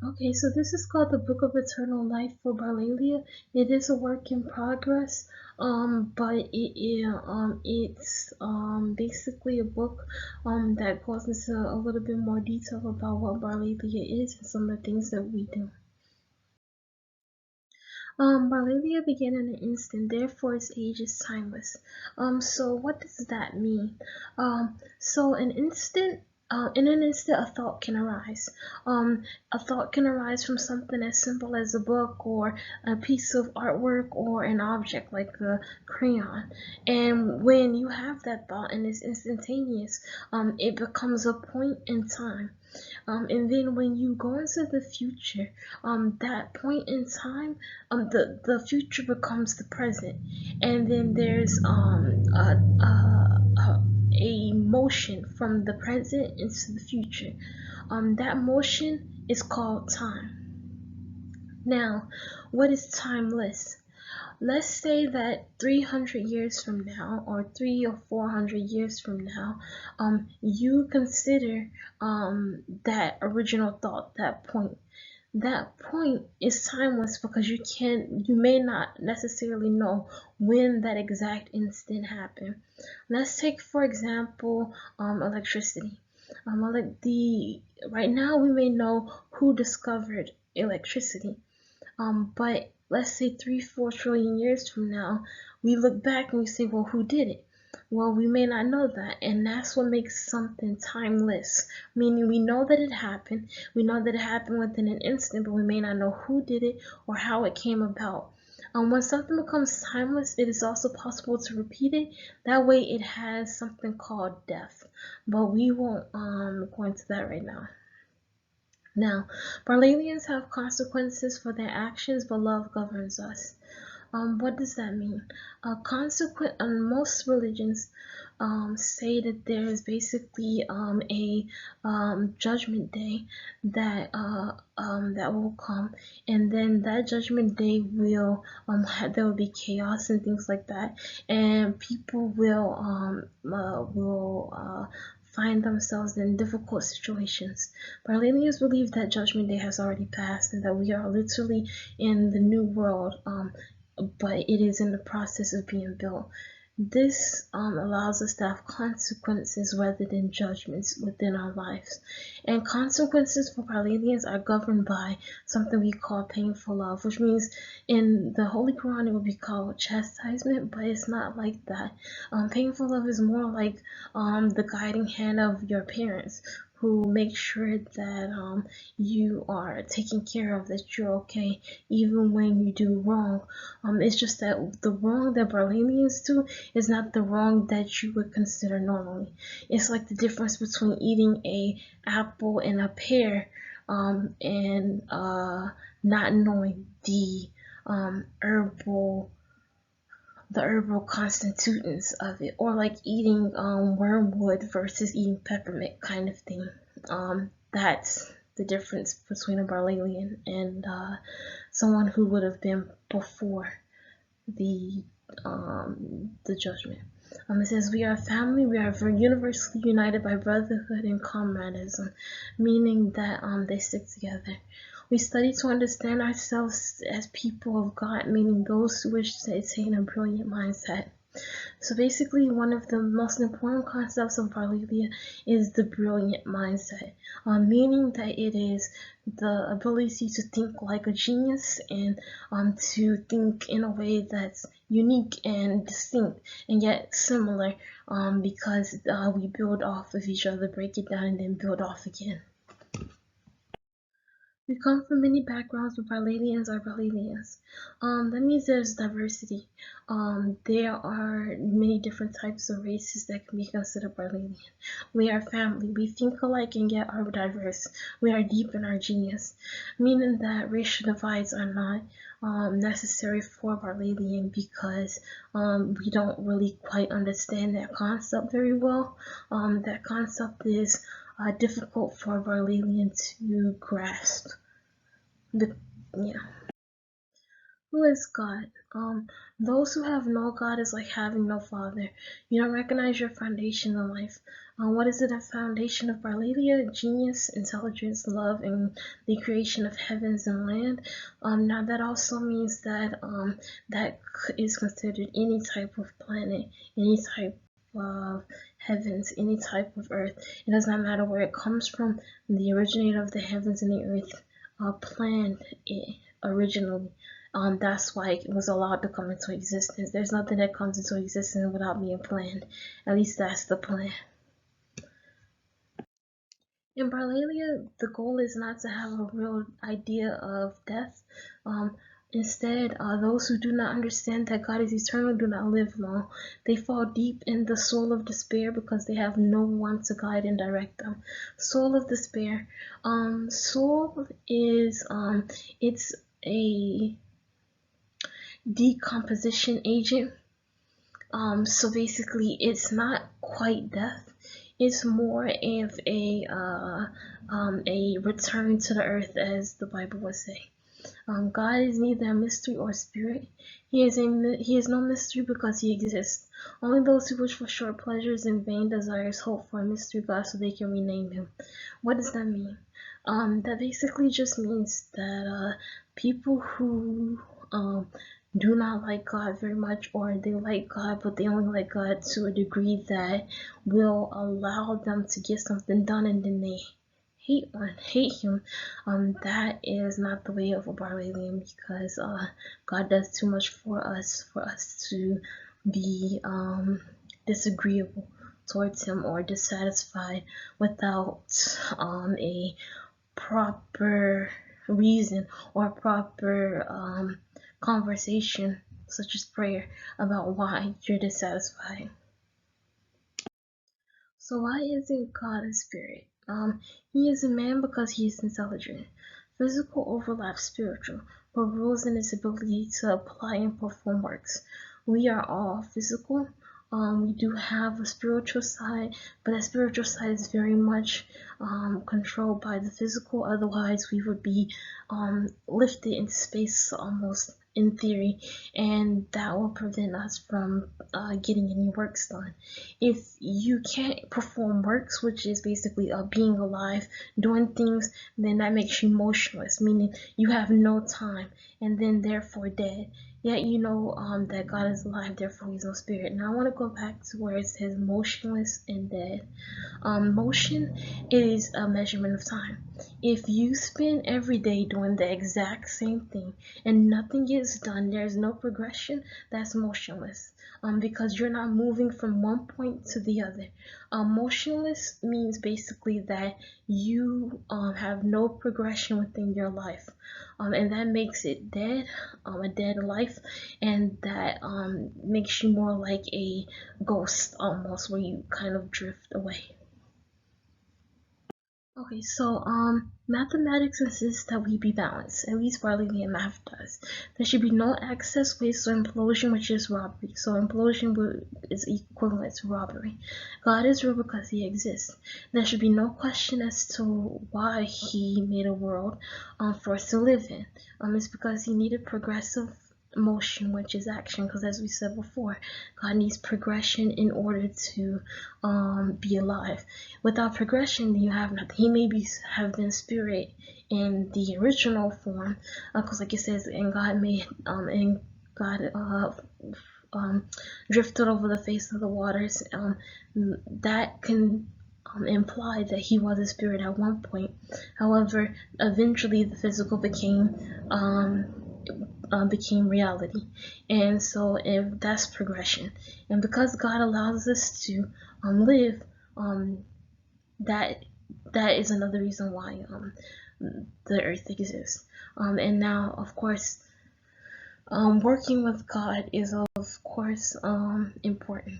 Okay, so this is called the Book of Eternal Life for Barlalia. It is a work in progress, but it's basically a book that goes into a little bit more detail about what Barlalia is and some of the things that we do. Barlalia began in an instant, therefore its age is timeless. So what does that mean? So in an instant, a thought can arise. A thought can arise from something as simple as a book or a piece of artwork or an object like a crayon. And when you have that thought and it's instantaneous, it becomes a point in time. And then when you go into the future, that point in time, the future becomes the present, and then there's a motion from the present into the future. That motion is called time. Now, what is timeless? Let's say that 300 years from now, or 300 or 400 years from now, you consider that original thought, that point is timeless because you may not necessarily know when that exact instant happened. Let's take for example electricity. Right now we may know who discovered electricity, but let's say 3-4 trillion years from now, we look back and we say, well, who did it? Well, we may not know that, and that's what makes something timeless. Meaning, we know that it happened, we know that it happened within an instant, but we may not know who did it or how it came about. When something becomes timeless, it is also possible to repeat it. That way, it has something called death, but we won't go into that right now. Now, Barlalians have consequences for their actions, but love governs us. What does that mean? Most religions say that there is basically a judgment day that will come, and then that judgment day there will be chaos and things like that, and people will find themselves in difficult situations. Barlanians believe that Judgment Day has already passed and that we are literally in the new world, but it is in the process of being built. This allows us to have consequences rather than judgments within our lives. And consequences for Barlanians are governed by something we call painful love, which means in the Holy Quran it would be called chastisement, but it's not like that. Painful love is more like the guiding hand of your parents, who make sure that you are taken care of, that you're okay, even when you do wrong. It's just that the wrong that Barlamians do is not the wrong that you would consider normally. It's like the difference between eating a apple and a pear, and not knowing herbal the herbal constituents of it, or like eating wormwood versus eating peppermint kind of thing. That's the difference between a Barlalian and someone who would have been before the judgment. It says, we are family, we are universally united by brotherhood and comradism, meaning that they stick together. We study to understand ourselves as people of God, meaning those who wish to attain a brilliant mindset. So basically, one of the most important concepts of Barlivia is the brilliant mindset, meaning that it is the ability to think like a genius and to think in a way that's unique and distinct and yet similar, because we build off of each other, break it down, and then build off again. We come from many backgrounds, but Barladians are Barladians. That means there's diversity. There are many different types of races that can be considered Barladian. We are family. We think alike and yet are diverse. We are deep in our genius, meaning that racial divides are not necessary for Barladian because we don't really quite understand that concept very well. That concept is difficult for Barladian to grasp. The, yeah. Who is God? Those who have no God is like having no father. You don't recognize your foundation in life. What is it? A foundation of Barlalia, genius, intelligence, love, and the creation of heavens and land. Now that also means that that is considered any type of planet, any type of heavens, any type of earth. It does not matter where it comes from. The originator of the heavens and the earth planned it originally. That's why it was allowed to come into existence. There's nothing that comes into existence without being planned. At least that's the plan. In Barlalia, the goal is not to have a real idea of death. Instead, those who do not understand that God is eternal do not live long. They fall deep in the soul of despair because they have no one to guide and direct them. Soul of despair. Soul is it's a decomposition agent. So basically, it's not quite death. It's more of a return to the earth, as the Bible would say. God is neither a mystery or a spirit. He is no mystery because he exists. Only those who wish for short pleasures and vain desires hope for a mystery God so they can rename him. What does that mean? That basically just means that people who do not like God very much, or they like God but they only like God to a degree that will allow them to get something done and then they hate him, that is not the way of a Barlalian, because God does too much for us to be disagreeable towards him or dissatisfied without a proper reason or proper conversation, such as prayer, about why you're dissatisfied. So why isn't God a spirit? He is a man because he is intelligent. Physical overlaps spiritual, but rules in his ability to apply and perform works. We are all physical. We do have a spiritual side, but that spiritual side is very much controlled by the physical. Otherwise, we would be lifted into space almost in theory, and that will prevent us from getting any works done. If you can't perform works, which is basically being alive, doing things, then that makes you motionless, meaning you have no time, and then therefore dead. Yet you know that God is alive, therefore he's no spirit. Now I want to go back to where it says motionless and dead. Motion is a measurement of time. If you spend every day doing the exact same thing and nothing gets done, there's no progression, that's motionless. Because you're not moving from one point to the other. Motionless means basically that you have no progression within your life. And that makes it dead, a dead life, and that makes you more like a ghost almost, where you kind of drift away. Okay, so mathematics insists that we be balanced, at least Barlavian math does. There should be no excess waste or implosion, which is robbery. So implosion is equivalent to robbery. God is real because he exists. There should be no question as to why he made a world for us to live in. It's because he needed progressive motion, which is action, because as we said before, God needs progression in order to be alive. Without progression, you have nothing. He maybe have been spirit in the original form, because like it says, and God made and God drifted over the face of the waters. That can imply that he was a spirit at one point. However, eventually the physical became reality, and so if that's progression, and because God allows us to live, that is another reason why the earth exists. And now, of course, working with God is of course important.